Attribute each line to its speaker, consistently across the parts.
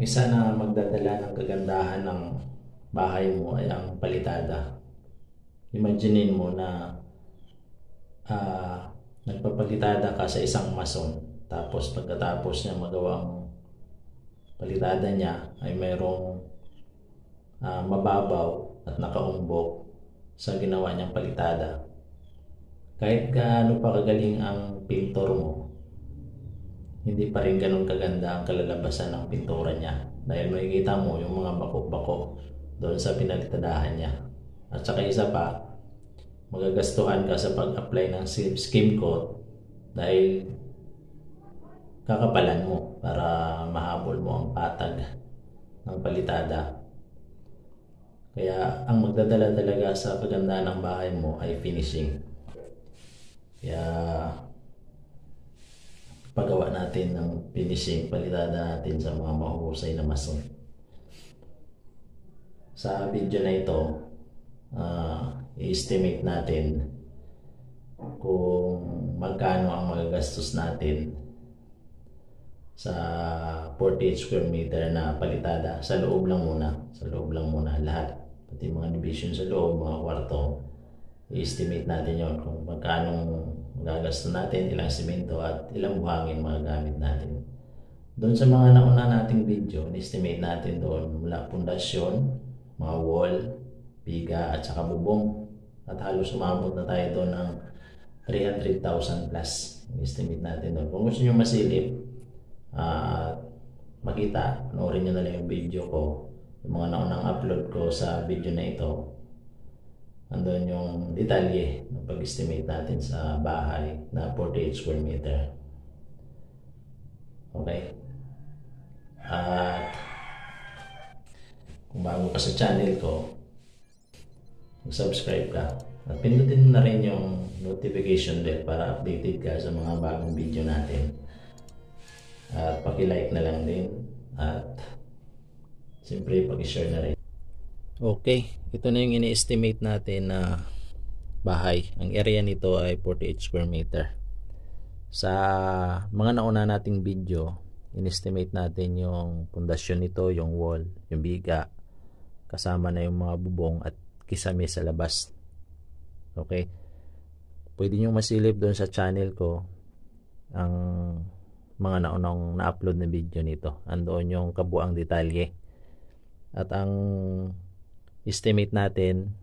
Speaker 1: Isa na magdadala ng kagandahan ng bahay mo ay ang palitada. Imaginein mo na nagpapalitada ka sa isang mason. Tapos pagkatapos niya magawang palitada niya ay mayroong mababaw at nakaumbok sa ginawa niyang palitada. Kahit gaano pa kagaling ang pintor mo, hindi pa rin ganun kaganda ang kalalabasan ng pintura niya dahil makikita mo yung mga bako-bako doon sa pinalitadahan niya. At saka isa pa, magagastuhan ka sa pag-apply ng skim coat dahil kakapalan mo para mahabol mo ang patag ng palitada. Kaya ang magdadala talaga sa kagandahan ng bahay mo ay finishing. Kaya pagawa natin ng finishing palitada natin sa mga mahuhusay na mason. Sa video na ito, i-estimate natin kung magkano ang magagastos natin sa 48 square meter na palitada. Sa loob lang muna lahat, pati mga division sa loob, mga kwarto. I-estimate natin yon kung magkano magagastos natin, ilang simento at ilang buhangin magagamit natin. Doon sa mga nauna nating video, i-estimate natin doon mula pundasyon, mga wall, biga at saka bubong. At halos umabot na tayo doon ng 300,000 plus. I-estimate natin doon. Kung gusto nyo masilip at makita, panoorin nyo na lang yung video ko, yung mga naunang upload ko sa video na ito. Andun yung detalye ng pag-estimate natin sa bahay na 48 square meter. Okay? At kung bago ka sa channel ko, mag-subscribe ka. At pindutin mo na rin yung notification bell para updated ka sa mga bagong video natin. At paki-like na lang din. At siyempre paki-share na rin. Okay, ito na yung ini-estimate natin na bahay. Ang area nito ay 48 square meter. Sa mga nauna nating video, in-estimate natin yung pundasyon nito, yung wall, yung biga, kasama na yung mga bubong at kisame sa labas. Okay, pwede nyo masilip doon sa channel ko ang mga naunang na-upload na video nito. Andoon yung kabuang detalye. At ang estimate natin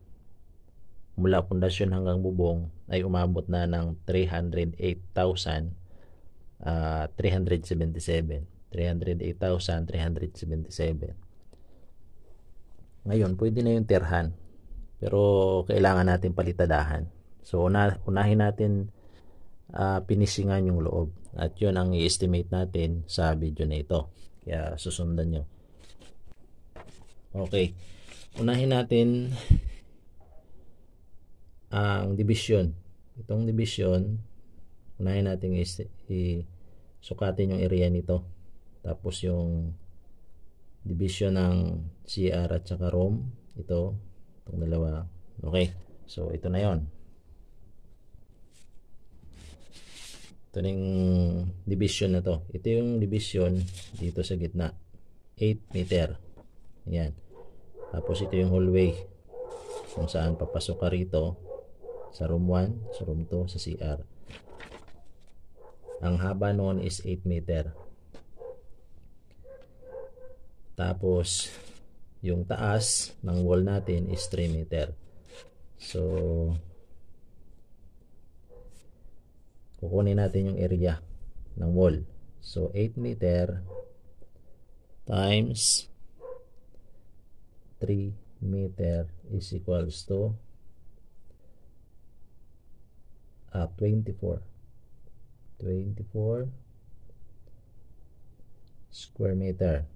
Speaker 1: mula pundasyon hanggang bubong ay umabot na ng 308,377. 308,377. Ngayon, pwede na yung tirhan. Pero kailangan natin palitadahan. So, unahin natin pinishingan yung loob. At yun ang i-estimate natin sa video na ito. Kaya susundan nyo. Okay. Unahin natin ang division. Itong division, unahin natin sukatin yung area nito. Tapos yung division ng CR at saka room, itong dalawa. Okay. So ito na yon. Ito na yung division na to. Ito yung division dito sa gitna. 8 meter. Ayan. Tapos ito yung hallway kung saan papasok ka rito sa room 1, sa room 2, sa CR. Ang haba noon is 8 meter. Tapos yung taas ng wall natin is 3 meter. So kukunin natin yung area ng wall. So 8 meter times 3 meter is equals to 24 square meter.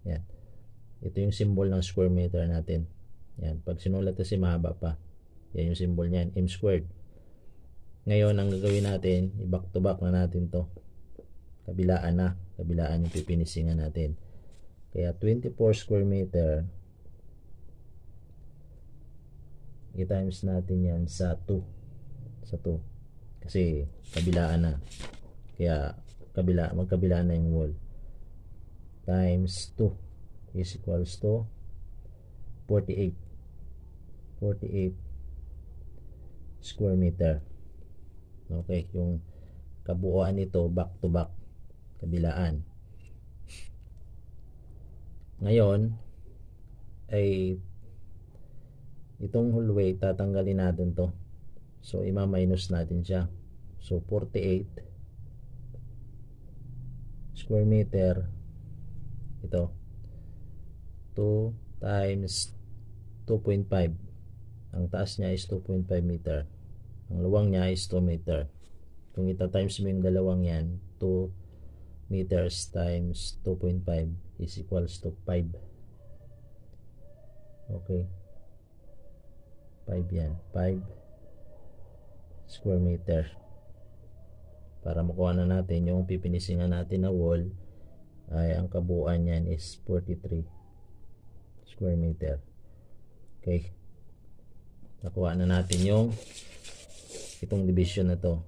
Speaker 1: Yan. Ito yung symbol ng square meter natin. Yan. Pag sinulat kasi mahaba pa. Yan yung symbol niyan, m squared. Ngayon, ang gagawin natin, i-back to back na natin to. Kabilaan na. Kabilaan yung pipinisingan natin. Kaya 24 square meter, i-times natin yan sa 2. Sa 2. Kasi kabilaan na. Kaya magkabilaan na yung wall. times 2 is equals to 48 square meter. Okay, yung kabuuan nito back to back, kabilaan. Ngayon ay itong whole weight tatanggalin natin to, so ima-minus natin siya. So 48 square meter, ito 2 times 2.5, ang taas niya is 2.5 meter, ang luwang niya is 2 meter. Kung ita-times mo yung dalawang yan, 2 meters times 2.5 is equals to 5. Okay, 5 yan, 5 square meter. Para makuha na natin yung pipinisingan natin na wall, ay ang kabuuan yan is 43 square meter. Okay, nakuha na natin yung itong division na to.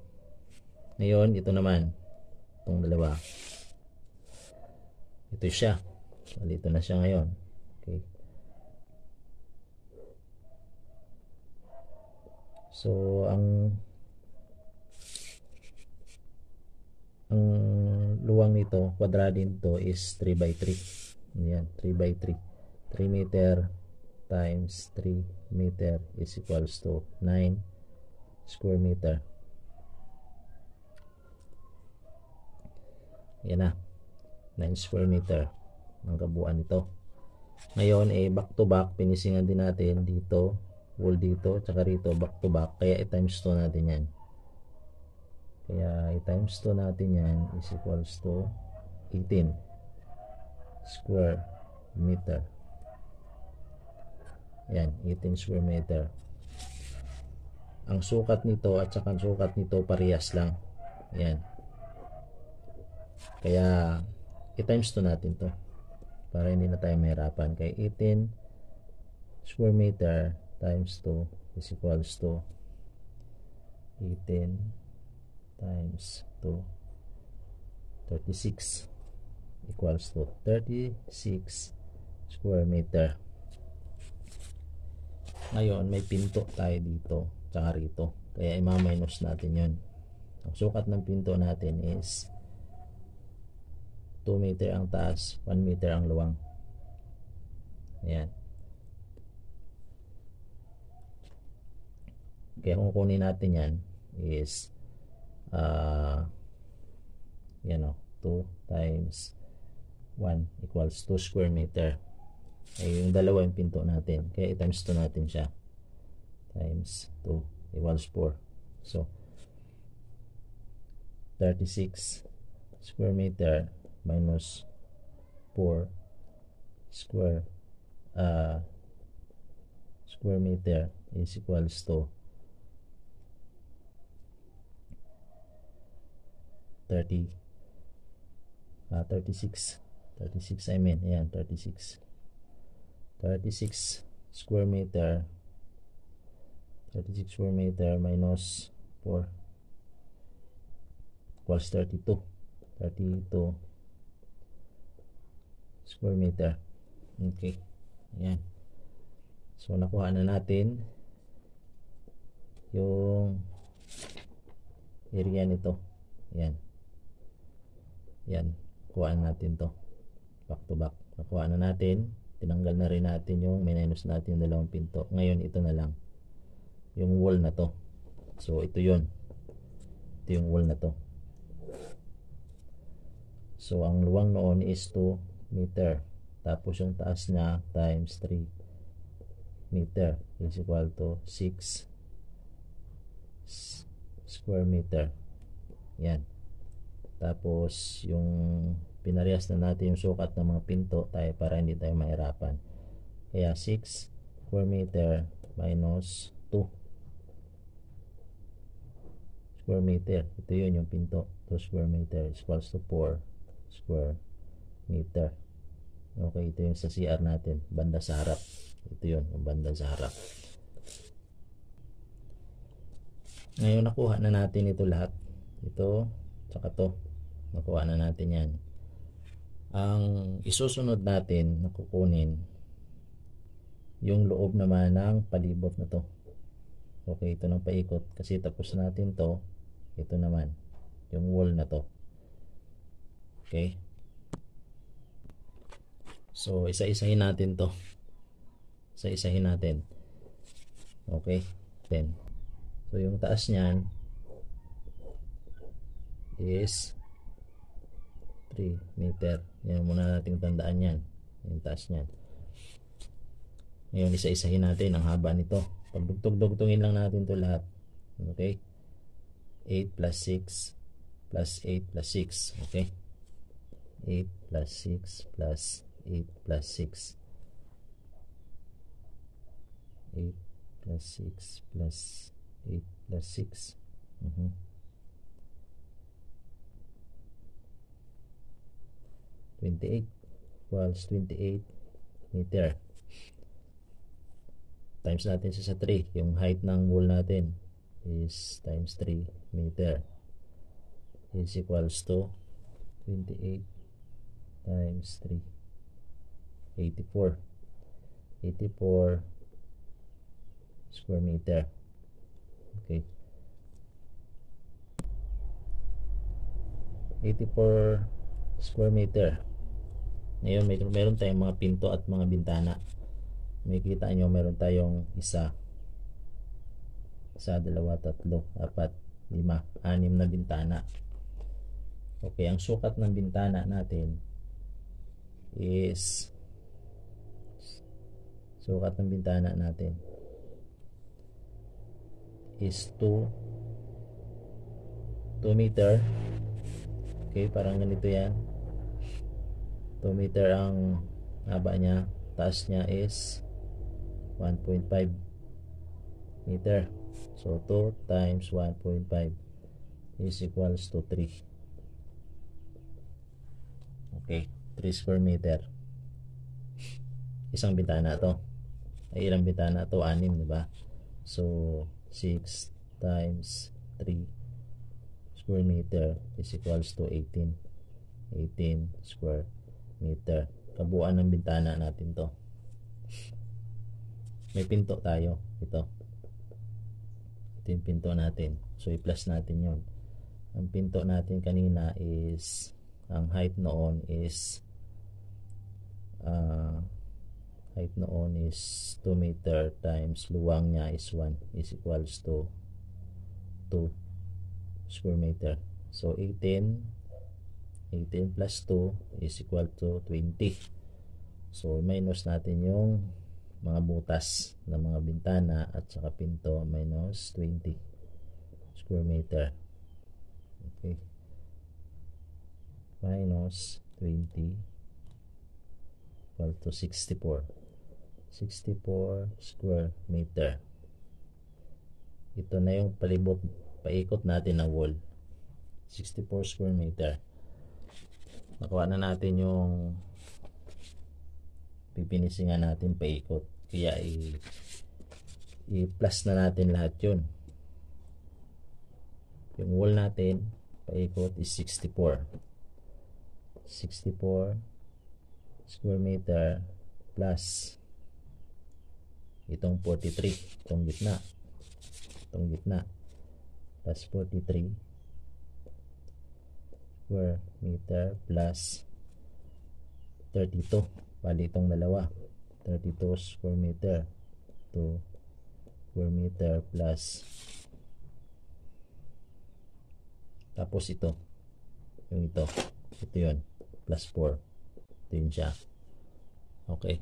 Speaker 1: Ngayon ito naman, itong dalawa, ito siya, dito na siya ngayon. Okay, so ang luwang nito, kwadrado nito is 3 by 3. Ayan, 3 by 3. 3 meter times 3 meter is equals to 9 square meter. Yan na, 9 square meter ang kabuuan nito. Ngayon back to back, pinisingan din natin dito, wall dito, tsaka rito back to back, kaya i-times 2 natin yan. Kaya i-times 2 natin yan is equals to 18 square meter. Yan, 18 square meter. Ang sukat nito at saka ang sukat nito parehas lang. Yan. Kaya i-times 2 natin to para hindi na tayo mahirapan. Kaya 18 square meter times 2 is equals to 18 times 2, 36 equals to 36 square meter. Ngayon may pinto tayo dito tsaka rito, kaya ima-minus natin yun. Ang sukat ng pinto natin is 2 meter ang taas, 1 meter ang luwang. Ayan. Kaya kung kunin natin yan is yan o, 2 times 1 equals 2 square meter. Yung dalawa yung pinto natin, kaya i-times 2 natin siya. Times 2 equals 4. So 36 square meter minus 4 square meter is equals to 36 I mean, ayan, 36 square meter minus 4 equals 32 square meter. Okay, ayan. So nakuha na natin yung area nito. Ayan. Yan, kuhaan natin to back to back. Nakuha na natin, tinanggal na rin natin yung minus natin yung dalawang pinto. Ngayon ito na lang yung wall na to. So ito yun, ito yung wall na to. So ang luwang noon is 2 meter, tapos yung taas niya times 3 meter is equal to 6 square meter. Yan. Tapos yung pinarehas na natin yung sukat ng mga pinto tayo para hindi tayo mahirapan. Kaya 6 square meter minus 2 square meter, ito yun yung pinto, 2 square meter is equals to 4 square meter. Okay, ito yung sa CR natin, banda sa harap. Ito yun, yung banda sa harap. Ngayon nakuha na natin ito lahat, ito tsaka to, nakuha na natin yan. Ang isusunod natin na kukunin yung loob naman ng palibot na to. Okay, ito ng paikot kasi tapos natin to. Ito naman yung wall na to. Okay, so isa-isahin natin to. Isa-isahin natin. Okay, then so yung taas niyan is 3 meter. Yan muna nating tandaan yan. Yung taas niyan. Ngayon isa-isahin natin ang haba nito. Pagdugtog-dugtungin lang natin to lahat. Okay, 8 plus 6 plus 8 plus 6. Okay, 8 plus 6 plus 8 plus 6. 8 plus 6 plus 8 plus 6. 28 equals 28 meter. Times natin sa 3. Yung height ng wall natin is times 3 meter is equals to 28 times 3. 84 square meter. Okay, 84 square meter. Ngayon meron tayong mga pinto at mga bintana. May kita nyo meron tayong isa, 2, 3, 4, 5, 6 na bintana. Okay, ang sukat ng bintana natin is is 2 meter. Okay, parang ganito yan. 2 meter ang haba niya. Taas niya is 1.5 meter. So 2 times 1.5 is equals to 3. Okay, 3 square meter. Isang bintana to. Ay ilang bintana to? 6, di ba? So 6 times 3 square meter is equals to 18 square meter. Kabuuan ng bintana natin to. May pinto tayo. Ito yung pinto natin. So i-plus natin yon. Ang pinto natin kanina is, ang height noon is 2 meter times luwang niya is 1 is equals to 2 square meter. So 18 plus 2 is equal to 20. So minus natin yung mga butas ng mga bintana at saka pinto, minus 20 square meter. Okay, minus 20 equal to 64 square meter. Ito na yung palibot, paikot natin ng wall. 64 square meter. Nakuha na natin yung pipinisingan natin paikot. Kaya i-plus na natin lahat yun. Yung wall natin paikot is 64 square meter plus itong 43, itong gitna plus 43 square meter plus 32, bali itong dalawa, 32 square meter 2 square meter plus, tapos ito yun, plus 4, ito yun siya. Okay,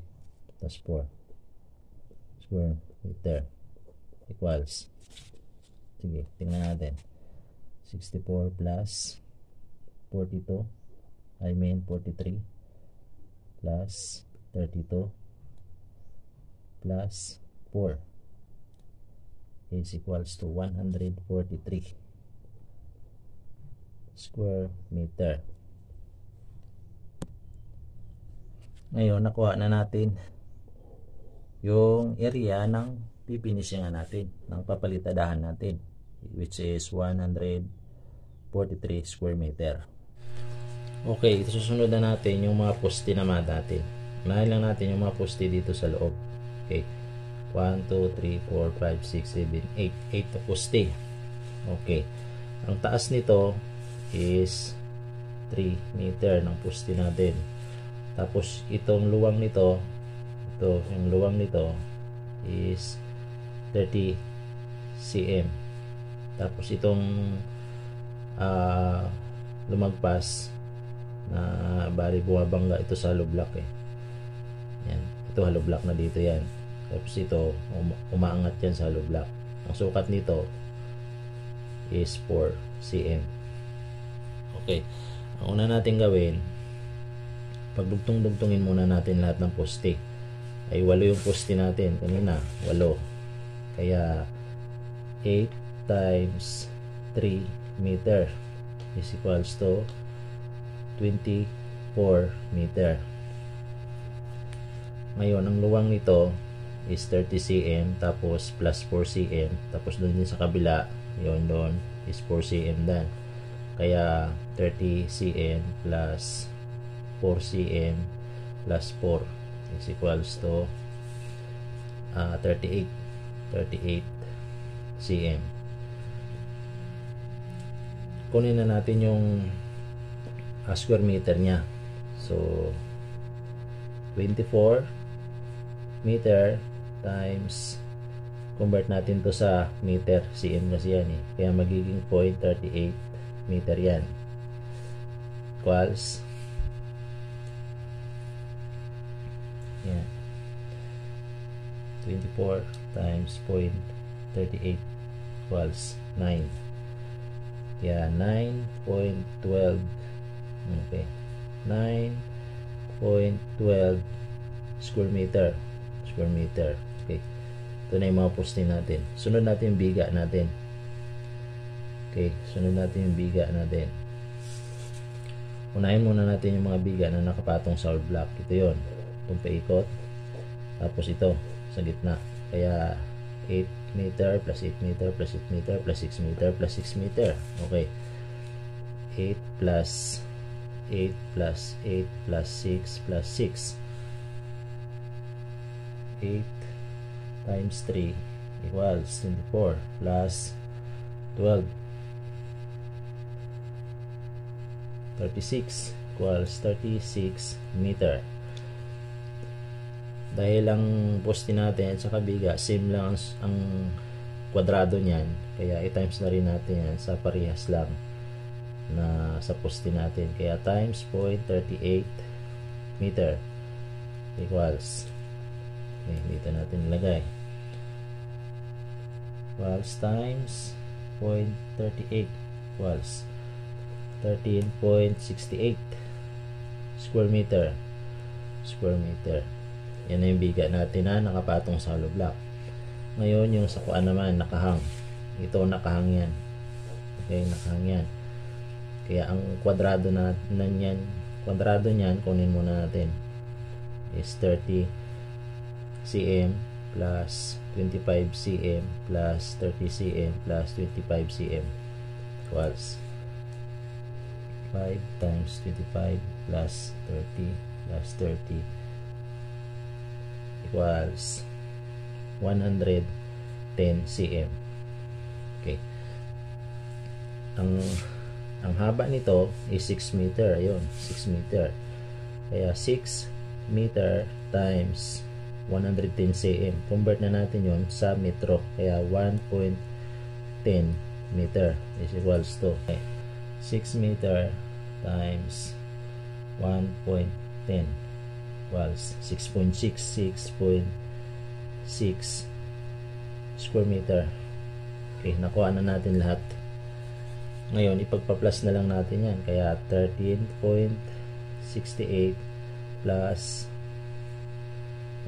Speaker 1: plus 4 square meter equals, sige, tingnan natin, 64 plus 43 plus 32 plus 4 is equals to 143 square meter. Ngayon nakuha na natin yung area ng pipinisingan natin, ng papalitadahan natin, which is 143 square meter. Okay, susunod na natin yung mga poste naman natin. Unahin lang natin yung mga poste dito sa loob. Okay. 1, 2, 3, 4, 5, 6, 7, 8. 8 na poste. Okay. Ang taas nito is 3 meter ng poste natin. Tapos itong luwang nito, yung luwang nito is 30 cm. Tapos itong lumagpas na bali bumabangga ito sa hollow block eh. Yan. Ito hollow block na dito yan. Tapos ito umaangat yan sa hollow block. Ang sukat nito is 4 cm. Okay. Ang una natin gawin, pagdugtong-dugtungin muna natin lahat ng poste. Ay 8 yung poste natin kanina, 8. Kaya 8 times 3 meter is equals to 24 meter. Ngayon, ang luwang nito is 30 cm tapos plus 4 cm. Tapos doon din sa kabila, yon doon is 4 cm dan. Kaya 30 cm plus 4 cm plus 4 is equals to 38 cm. Kunin na natin yung square meter nya. So 24 meter times, convert natin to sa meter, cm kasi yan eh, kaya magiging 0.38 meter yan, equals yan 24 times 0.38 equals 9. Kaya 9.12. Okay. 9.12 square meter. Square meter. Okay. Ito na yung mga poste natin. Sunod natin yung biga natin. Okay. Sunod natin yung biga natin. Unahin muna natin yung mga biga na nakapatong sa hollow block. Ito yun. Itong paikot. Tapos ito. Sa gitna. Kaya 8 meter plus 8 meter plus 8 meter plus 6 meter plus 6 meter. Okay. 8 plus 8 plus 8 plus 6 plus 6. 8 times 3 equals 24 plus 12. 36 equals 36 meter. Dahil ang poste natin sa kabiga same lang ang kwadrado niyan, kaya i-times na rin natin yan sa parehas lang na sa poste natin. Kaya times 0.38 meter equals, okay, dito natin ilagay, equals times 0.38 equals 13.68 square meter. Yan na yung biga natin na nakapatong sa hollow block. Ngayon yung sa kuan naman nakahang. Ito nakahang yan. Okay, nakahang yan. Kaya ang kwadrado kwadrado niyan kunin muna natin is 30 cm plus 25 cm plus 30 cm plus 25 cm equals 5 times 25 plus 30 plus 30 equals 110 cm. Okay. Ang haba nito is 6 meter. Ayun, 6 meter. Kaya 6 meter times 110 cm. Convert na natin yon sa metro. Kaya 1.10 meter is equals to 6 meter times 1.10 equals 6.66.6 square meter. Okay, nakuha na natin lahat. Ngayon, ipagpa-plus na lang natin yan. Kaya 13.68 plus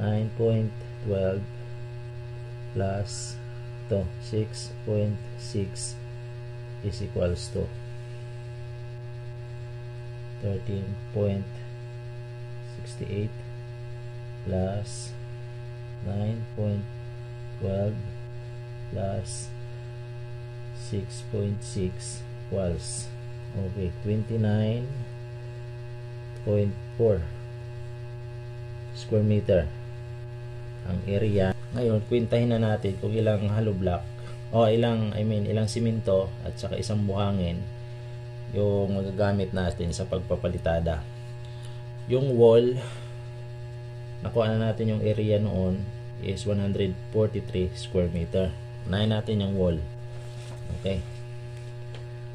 Speaker 1: 9.12 plus to 6.6 is equals to 13.68 plus 9.12 plus 6.6 equals, okay, 29 square meter ang area. Ngayon, kwentahin na natin kung ilang hollow block o ilang simento at saka isang buhangin yung magagamit natin sa pagpapalitada. Yung wall, nakuha na natin yung area noon is 143 square meter. Unahin natin yung wall. Okay.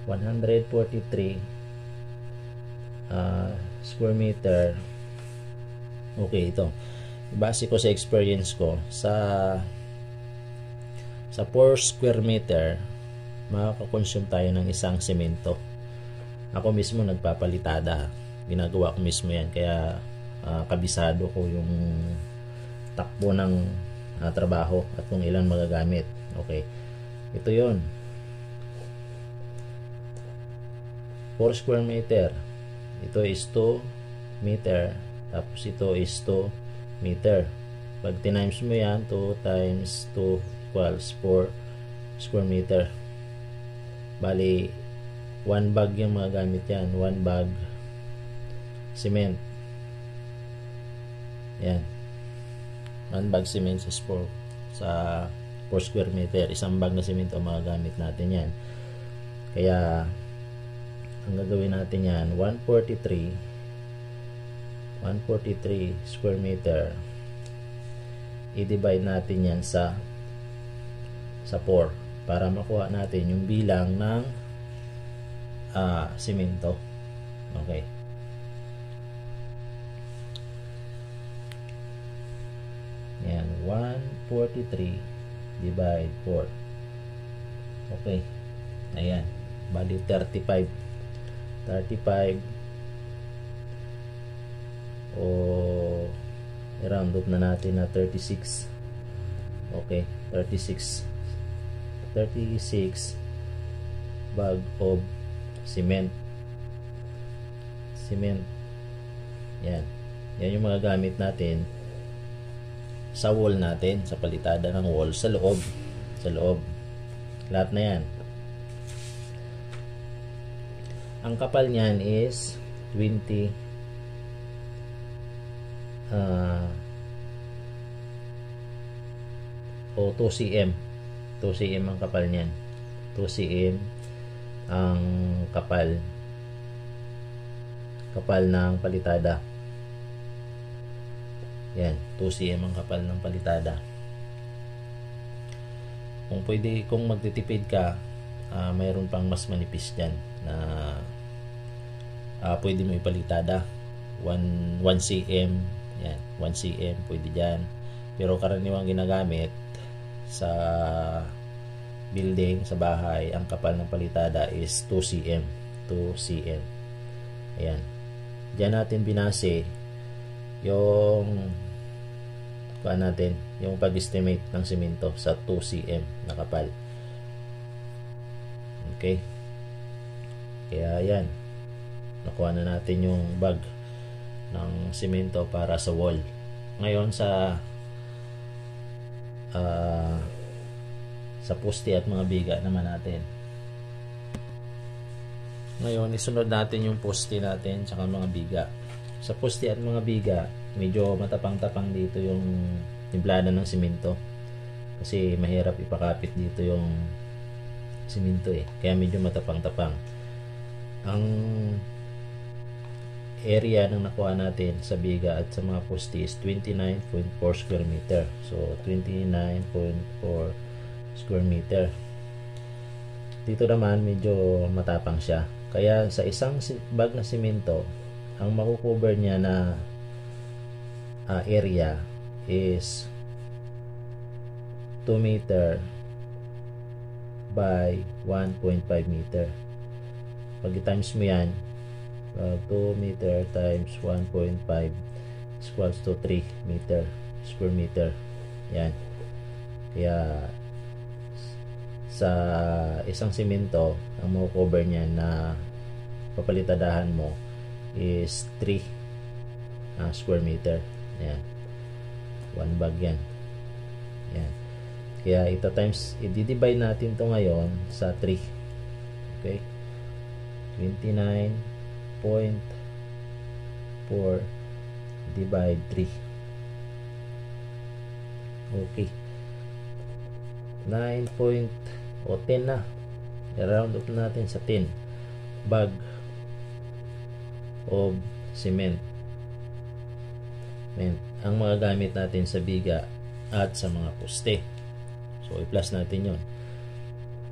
Speaker 1: 143 square meter. Okay, ito. Base ko sa experience ko, sa 4 square meter, makaka-consume tayo ng isang semento. Ako mismo nagpapalitada. Ginagawa ko mismo yan. Kaya kabisado ko yung takbo ng trabaho at kung ilan magagamit. Okay. Ito yon. 4 square meter. Ito is 2 meter. Tapos ito is 2 meter. Pag tinimes mo yan, 2 times 2 equals 4 square meter. Bali, 1 bag yung mga gamit yan. 1 bag cement. Yan. 1 bag cement sa 4 square meter. Isang bag na cement ang mga gamit natin yan. Kaya, ang gagawin natin yan, 143 square meter, i-divide natin yan sa 4 para makuha natin yung bilang ng simento. Okay. Yan, 143 divide 4. Okay. Ayan. Bali 35 o i-round up na natin na 36. Okay, 36 bag of cement. Yan yung mga gamit natin sa wall natin, sa palitada ng wall, sa loob lahat na yan. Ang kapal niyan is 20 o 2 cm. 2 cm ang kapal niyan. 2 cm ang kapal ng palitada. Yan, 2 cm ang kapal ng palitada. Kung magtitipid ka, mayroon pang mas manipis dyan na pwede mo ipalitada. 1 cm. Yan, 1 cm pwede dyan. Pero karaniwang ginagamit sa building, sa bahay, ang kapal ng palitada is 2 cm. 2 cm. Ayan. Diyan natin binase yung yung pag-estimate ng simento sa 2 cm na kapal. Okay. Kaya yan. Nakuha na natin yung bag ng simento para sa wall. Ngayon sa poste at mga biga naman natin. Ngayon isunod natin yung poste natin saka mga biga. Sa poste at mga biga, medyo matapang-tapang dito yung timplada ng simento. Kasi mahirap ipakapit dito yung simento kaya medyo matapang-tapang. Ang area ng nakuha natin sa biga at sa mga poste is 29.4 square meter. So 29.4 square meter. Dito naman medyo matapang siya. Kaya sa isang bag na simento, ang makukover niya na area is 2 meter by 1.5 meter. Pag i-times mo yan, 2 meter times 1.5 equals to 3 meter square meter. Yan. Kaya sa isang simento, ang makukover niya na papalitadahan mo is 3 square meter. Yan. 1 bag yan. Yan. Kaya i-divide natin to ngayon sa 3. Okay? 29.4 4 divide 3. Okay. 9 o 10 na. I-round up natin sa 10 bag of cement. Ang mga gamit natin sa biga at sa mga poste. So i-plus natin yon.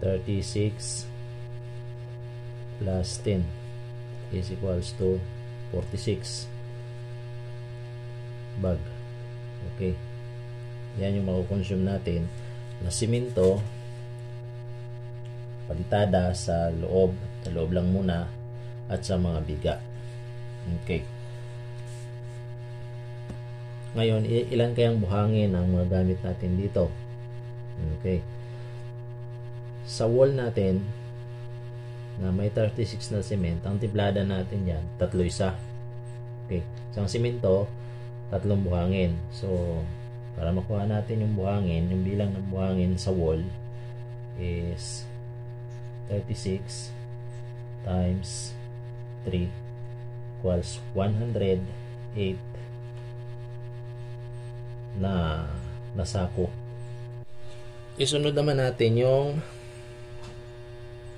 Speaker 1: 36 plus 10 is equals to 46 bag. Okay. Yan yung makukonsume natin na simento, palitada sa loob lang muna, at sa mga biga. Okay. Ngayon, ilan kayang buhangin ang mga gamit natin dito? Okay. Sa wall natin na may 36 na cement, ang timplada natin yan, 3 isa. Okay. Isang simento, 3 buhangin. So, para makuha natin yung buhangin, yung bilang ng buhangin sa wall is 36 times 3 equals 108 na sako. Isunod naman natin yung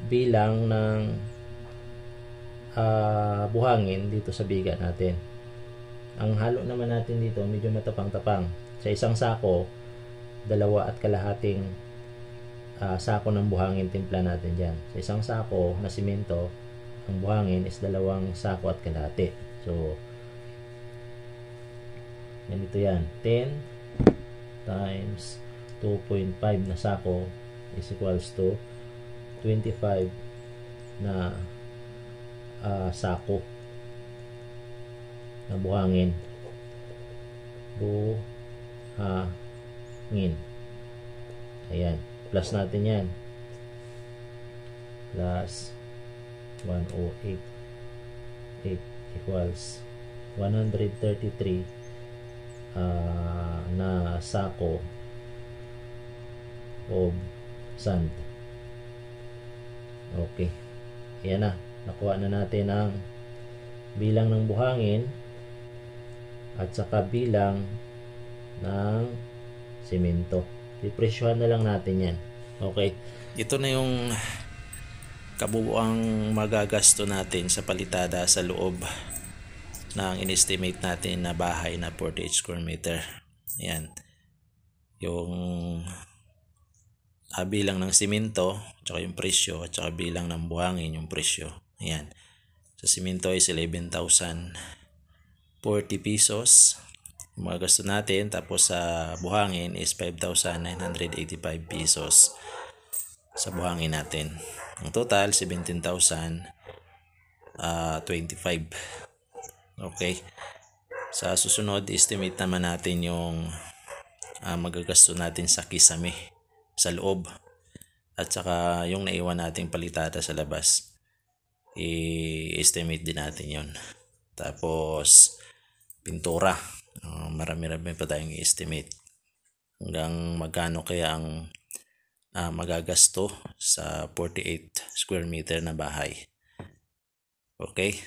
Speaker 1: bilang ng buhangin dito sa biga natin. Ang halo naman natin dito medyo matapang-tapang. Sa isang sako, 2.5 sako ng buhangin timpla natin dyan. Sa isang sako na simento, ang buhangin is 2 sako at kalahati. So, ganito yan. 10 times 2.5 na sako is equals to 25 na sako na buhangin. Buhangin. Ayan. Plus natin yan. Plus 108 equals 133 na sako of sand. Okay. Ayan na. Nakuha na natin ang bilang ng buhangin at saka bilang ng simento. Ipresyohan na lang natin yan. Okay. Ito na yung kabuuang magagasto natin sa palitada sa loob ng in-estimate natin na bahay na 48 square meter. Ayan. Yung bilang ng simento, tsaka yung presyo, at saka bilang ng buhangin yung presyo. Ayan. Sa simento is 11,040 pesos. Yung mga gasto natin. Tapos sa buhangin is 5,985 pesos sa buhangin natin. Ang total 17,025. Okay. Sa susunod, estimate naman natin yung magagasto natin sa kisame sa loob at saka yung naiwan nating palitada sa labas. I-estimate din natin yon. Tapos pintura. Marami-rami pa tayong i-estimate hanggang magkano kaya ang magagasto sa 48 square meter na bahay. Okay?